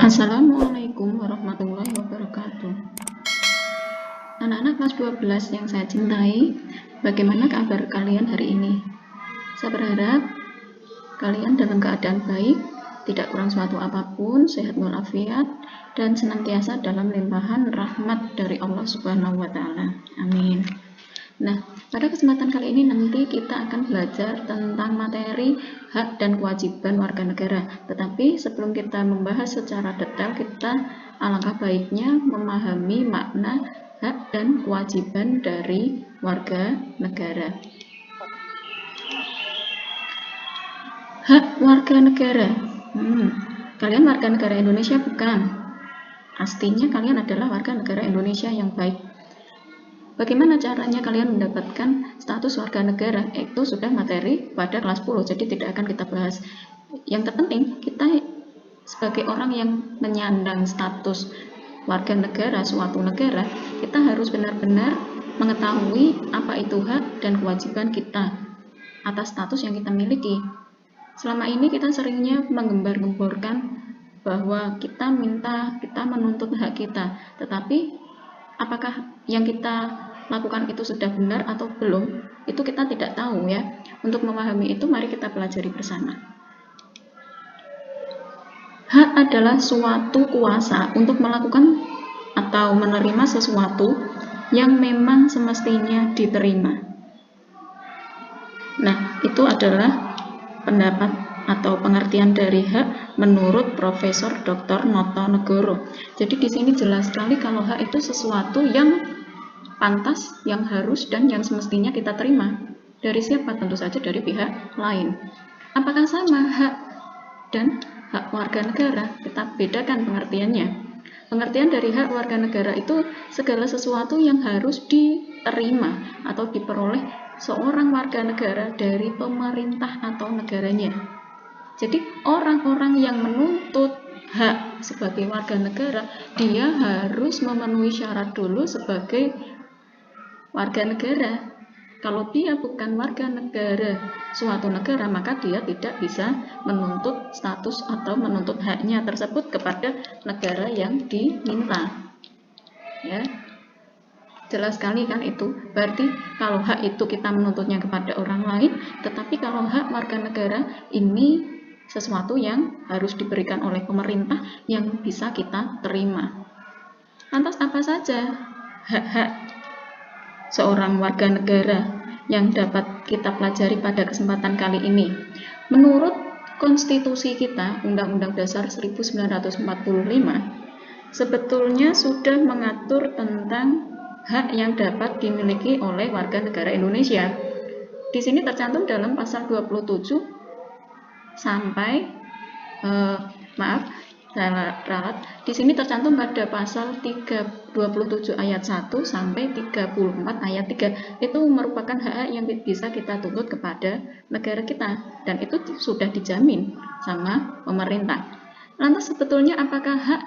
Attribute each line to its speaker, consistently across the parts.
Speaker 1: Assalamualaikum warahmatullahi wabarakatuh. Anak-anak kelas 12 yang saya cintai, bagaimana kabar kalian hari ini? Saya berharap kalian dalam keadaan baik, tidak kurang suatu apapun, sehat walafiat, dan senantiasa dalam limpahan rahmat dari Allah Subhanahu wa Ta'ala. Amin. Nah, pada kesempatan kali ini nanti kita akan belajar tentang materi hak dan kewajiban warga negara. Tetapi sebelum kita membahas secara detail, kita alangkah baiknya memahami makna hak dan kewajiban dari warga negara. Hak warga negara. Kalian warga negara Indonesia bukan? Pastinya kalian adalah warga negara Indonesia yang baik. Bagaimana caranya kalian mendapatkan status warga negara? Itu sudah materi pada kelas 10, jadi tidak akan kita bahas. Yang terpenting, kita sebagai orang yang menyandang status warga negara suatu negara, kita harus benar-benar mengetahui apa itu hak dan kewajiban kita atas status yang kita miliki. Selama ini kita seringnya menggembar-gemborkan bahwa kita menuntut hak kita, tetapi apakah yang kita lakukan itu sudah benar atau belum, itu kita tidak tahu ya. Untuk memahami itu, mari kita pelajari bersama. Hak adalah suatu kuasa untuk melakukan atau menerima sesuatu yang memang semestinya diterima. Nah, itu adalah pendapat atau pengertian dari hak menurut Profesor Dr. Noto Negoro. Jadi di sini jelas sekali kalau hak itu sesuatu yang pantas, yang harus, dan yang semestinya kita terima. Dari siapa? Tentu saja dari pihak lain. Apakah sama hak dan hak warga negara? Kita bedakan pengertiannya. Pengertian dari hak warga negara itu segala sesuatu yang harus diterima atau diperoleh seorang warga negara dari pemerintah atau negaranya. Jadi orang-orang yang menuntut hak sebagai warga negara, dia harus memenuhi syarat dulu sebagai warga negara. Kalau dia bukan warga negara suatu negara, maka dia tidak bisa menuntut status atau menuntut haknya tersebut kepada negara yang diminta. Ya, jelas sekali kan itu. Berarti kalau hak itu kita menuntutnya kepada orang lain, tetapi kalau hak warga negara ini sesuatu yang harus diberikan oleh pemerintah yang bisa kita terima. Lantas apa saja hak-hak seorang warga negara yang dapat kita pelajari pada kesempatan kali ini? Menurut konstitusi kita, Undang-Undang Dasar 1945, sebetulnya sudah mengatur tentang hak yang dapat dimiliki oleh warga negara Indonesia. Di sini tercantum dalam pasal 27 sampai saya ralat. Di sini tercantum pada pasal 27 ayat 1 sampai 34 ayat 3. Itu merupakan hak yang bisa kita tuntut kepada negara kita, dan itu sudah dijamin sama pemerintah. Lantas sebetulnya apakah hak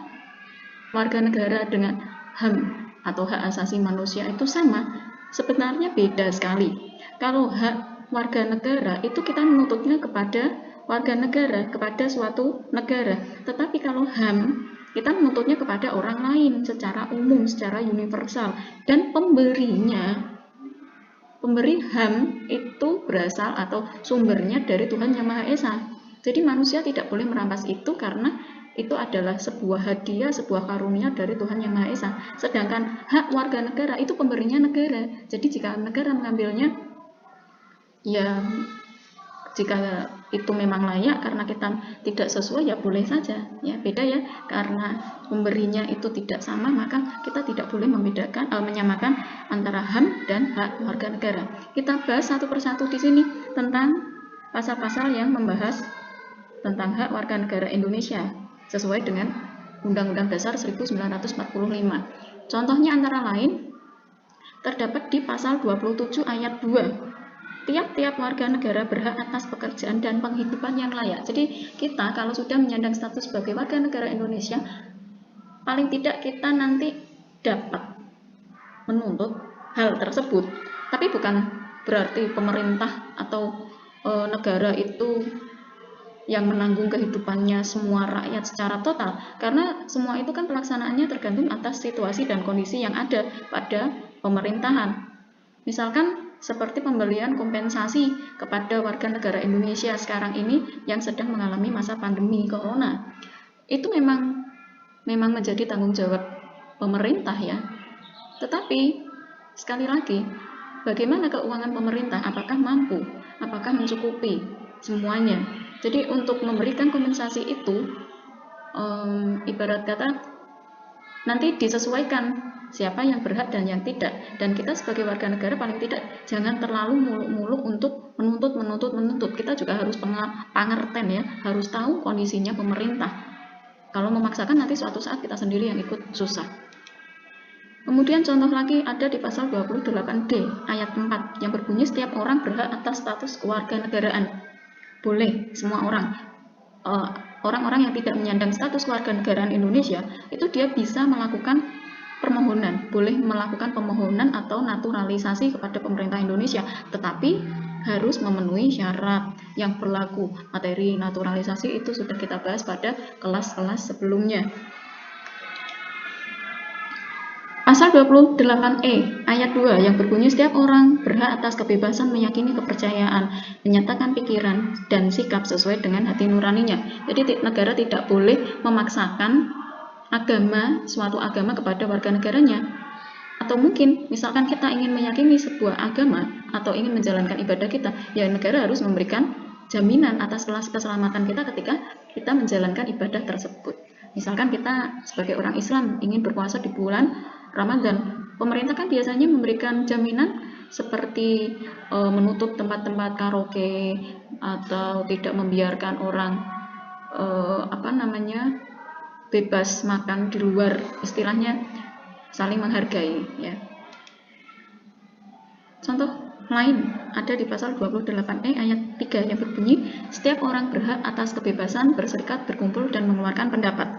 Speaker 1: warga negara dengan HAM atau hak asasi manusia itu sama? Sebenarnya beda sekali. Kalau hak warga negara itu kita menuntutnya kepada warga negara, kepada suatu negara. Tetapi kalau HAM, kita menuntutnya kepada orang lain secara umum, secara universal. Dan pemberi HAM itu berasal atau sumbernya dari Tuhan Yang Maha Esa. Jadi manusia tidak boleh merampas itu karena itu adalah sebuah hadiah, sebuah karunia dari Tuhan Yang Maha Esa. Sedangkan hak warga negara itu pemberinya negara. Jadi jika negara mengambilnya, ya jika itu memang layak karena kita tidak sesuai, ya boleh saja. Ya beda ya, karena pemberinya itu tidak sama, maka kita tidak boleh menyamakan antara HAM dan hak warga negara. Kita bahas satu persatu di sini tentang pasal-pasal yang membahas tentang hak warga negara Indonesia sesuai dengan Undang-Undang Dasar 1945. Contohnya antara lain terdapat di pasal 27 ayat 2. Tiap-tiap warga negara berhak atas pekerjaan dan penghidupan yang layak. Jadi kita kalau sudah menyandang status sebagai warga negara Indonesia, paling tidak kita nanti dapat menuntut hal tersebut. Tapi bukan berarti pemerintah atau negara itu yang menanggung kehidupannya semua rakyat secara total, karena semua itu kan pelaksanaannya tergantung atas situasi dan kondisi yang ada pada pemerintahan. Misalkan seperti pemberian kompensasi kepada warga negara Indonesia sekarang ini yang sedang mengalami masa pandemi corona. Itu memang menjadi tanggung jawab pemerintah ya. Tetapi sekali lagi, bagaimana keuangan pemerintah? Apakah mampu? Apakah mencukupi semuanya? Jadi untuk memberikan kompensasi itu, ibarat kata nanti disesuaikan siapa yang berhak dan yang tidak. Dan kita sebagai warga negara paling tidak jangan terlalu muluk-muluk untuk menuntut. Kita juga harus pengertian ya, harus tahu kondisinya pemerintah. Kalau memaksakan nanti suatu saat kita sendiri yang ikut susah. Kemudian contoh lagi ada di pasal 28D ayat 4 yang berbunyi setiap orang berhak atas status kewarganegaraan. Boleh semua orang. Orang-orang yang tidak menyandang status kewarganegaraan Indonesia itu dia bisa melakukan permohonan, boleh melakukan pemohonan atau naturalisasi kepada pemerintah Indonesia, tetapi harus memenuhi syarat yang berlaku. Materi naturalisasi itu sudah kita bahas pada kelas-kelas sebelumnya. Pasal 28E ayat 2 yang berbunyi setiap orang berhak atas kebebasan meyakini kepercayaan, menyatakan pikiran dan sikap sesuai dengan hati nuraninya. Jadi negara tidak boleh memaksakan suatu agama kepada warga negaranya. Atau mungkin misalkan kita ingin meyakini sebuah agama atau ingin menjalankan ibadah kita, ya negara harus memberikan jaminan atas keselamatan kita ketika kita menjalankan ibadah tersebut. Misalkan kita sebagai orang Islam ingin berpuasa di bulan Ramadan, pemerintah kan biasanya memberikan jaminan seperti menutup tempat-tempat karaoke atau tidak membiarkan orang bebas makan di luar, istilahnya saling menghargai ya. Contoh lain ada di pasal 28E ayat 3 yang berbunyi setiap orang berhak atas kebebasan berserikat, berkumpul dan mengeluarkan pendapat.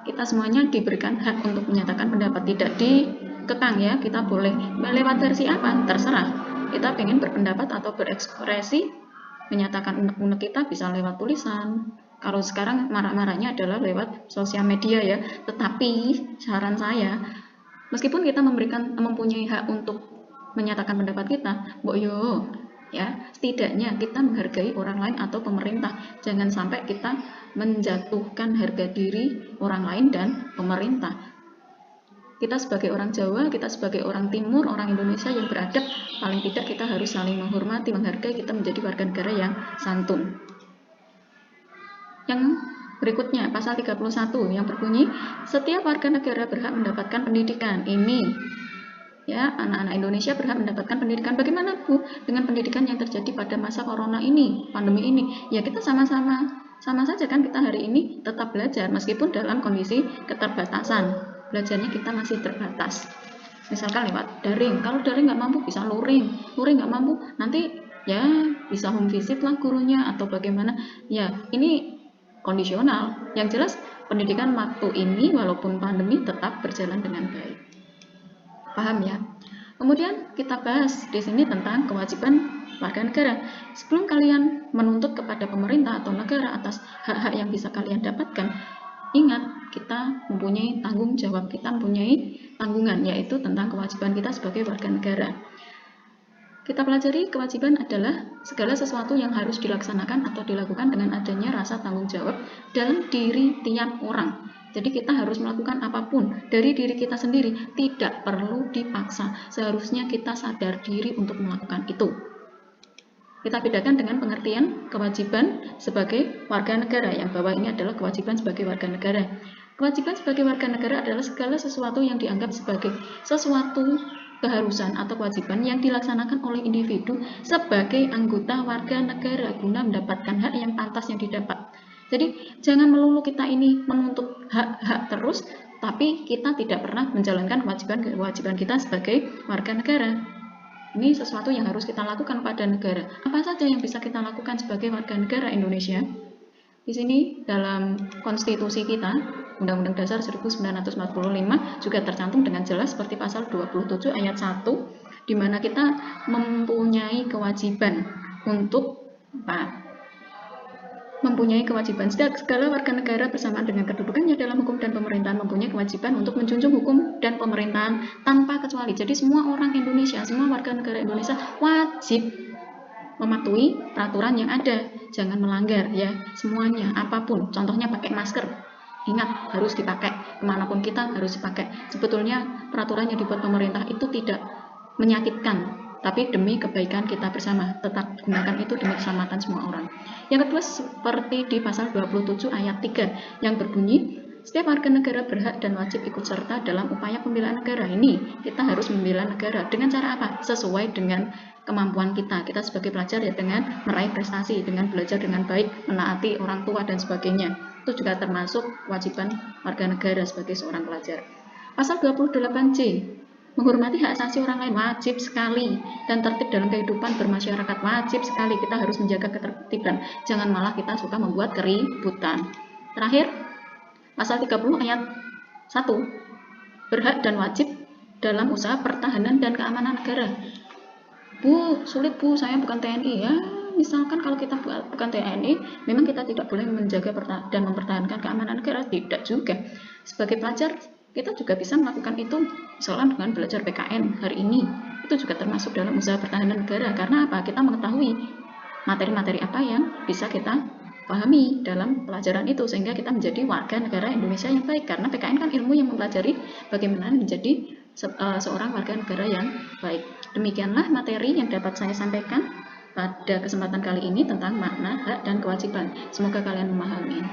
Speaker 1: Kita semuanya diberikan hak untuk menyatakan pendapat, tidak dikekang ya, kita boleh lewat versi apa terserah. Kita pengen berpendapat atau berekspresi menyatakan unek-unek kita bisa lewat tulisan. Kalau sekarang marak-maraknya adalah lewat sosial media ya. Tetapi saran saya, meskipun kita mempunyai hak untuk menyatakan pendapat kita, boyo ya, setidaknya kita menghargai orang lain atau pemerintah. Jangan sampai kita menjatuhkan harga diri orang lain dan pemerintah. Kita sebagai orang Jawa, kita sebagai orang Timur, orang Indonesia yang beradab, paling tidak kita harus saling menghormati, menghargai, kita menjadi warga negara yang santun. Yang berikutnya, pasal 31 yang berbunyi setiap warga negara berhak mendapatkan pendidikan. Ini ya, anak-anak Indonesia berhak mendapatkan pendidikan. Bagaimana Bu dengan pendidikan yang terjadi pada masa corona ini, pandemi ini? Ya kita sama saja kan, kita hari ini tetap belajar meskipun dalam kondisi keterbatasan. Belajarnya kita masih terbatas. Misalkan lewat daring. Kalau daring nggak mampu bisa luring nggak mampu nanti ya bisa home visit lah gurunya atau bagaimana. Ya ini kondisional. Yang jelas pendidikan waktu ini walaupun pandemi tetap berjalan dengan baik. Paham ya? Kemudian kita bahas di sini tentang kewajiban warga negara. Sebelum kalian menuntut kepada pemerintah atau negara atas hak-hak yang bisa kalian dapatkan, ingat kita mempunyai tanggung jawab, kita mempunyai tanggungan, yaitu tentang kewajiban kita sebagai warga negara. Kita pelajari kewajiban adalah segala sesuatu yang harus dilaksanakan atau dilakukan dengan adanya rasa tanggung jawab dalam diri tiap orang. Jadi kita harus melakukan apapun dari diri kita sendiri, tidak perlu dipaksa. Seharusnya kita sadar diri untuk melakukan itu. Kita bedakan dengan pengertian kewajiban sebagai warga negara. Yang bawah ini adalah kewajiban sebagai warga negara. Kewajiban sebagai warga negara adalah segala sesuatu yang dianggap sebagai sesuatu keharusan atau kewajiban yang dilaksanakan oleh individu sebagai anggota warga negara guna mendapatkan hak yang pantas yang didapat. Jadi jangan melulu kita ini menuntut hak-hak terus, tapi kita tidak pernah menjalankan kewajiban kita sebagai warga negara. Ini sesuatu yang harus kita lakukan pada negara. Apa saja yang bisa kita lakukan sebagai warga negara Indonesia? Di sini dalam konstitusi kita, Undang-Undang Dasar 1945 juga tercantum dengan jelas seperti pasal 27 ayat 1, di mana kita mempunyai kewajiban untuk mempunyai kewajiban. Segala warga negara bersamaan dengan kedudukannya dalam hukum dan pemerintahan mempunyai kewajiban untuk menjunjung hukum dan pemerintahan tanpa kecuali. Jadi semua orang Indonesia, semua warga negara Indonesia wajib mematuhi peraturan yang ada, jangan melanggar ya, semuanya, apapun. Contohnya pakai masker, ingat harus dipakai, kemanapun kita harus dipakai. Sebetulnya peraturan yang dibuat pemerintah itu tidak menyakitkan, tapi demi kebaikan kita bersama, tetap gunakan itu demi keselamatan semua orang. Yang kedua, seperti di pasal 27 ayat 3 yang berbunyi, setiap warga negara berhak dan wajib ikut serta dalam upaya pembelaan negara. Ini kita harus membela negara dengan cara apa? Sesuai dengan kemampuan kita. Kita sebagai pelajar ya dengan meraih prestasi, dengan belajar dengan baik, menaati orang tua dan sebagainya. Itu juga termasuk kewajiban warga negara sebagai seorang pelajar. Pasal 28C, menghormati hak asasi orang lain wajib sekali, dan tertib dalam kehidupan bermasyarakat wajib sekali. Kita harus menjaga ketertiban, jangan malah kita suka membuat keributan. Terakhir, pasal 30 ayat 1, berhak dan wajib dalam usaha pertahanan dan keamanan negara. Bu, sulit Bu, saya bukan TNI ya. Misalkan kalau kita bukan TNI, memang kita tidak boleh menjaga dan mempertahankan keamanan negara, tidak juga. Sebagai pelajar, kita juga bisa melakukan itu, misalkan dengan belajar PKN hari ini, itu juga termasuk dalam usaha pertahanan negara. Karena apa? Kita mengetahui materi-materi apa yang bisa kita pahami dalam pelajaran itu, sehingga kita menjadi warga negara Indonesia yang baik. Karena PKN kan ilmu yang mempelajari bagaimana menjadi seorang warga negara yang baik. Demikianlah materi yang dapat saya sampaikan pada kesempatan kali ini tentang makna, hak, dan kewajiban. Semoga kalian memahami.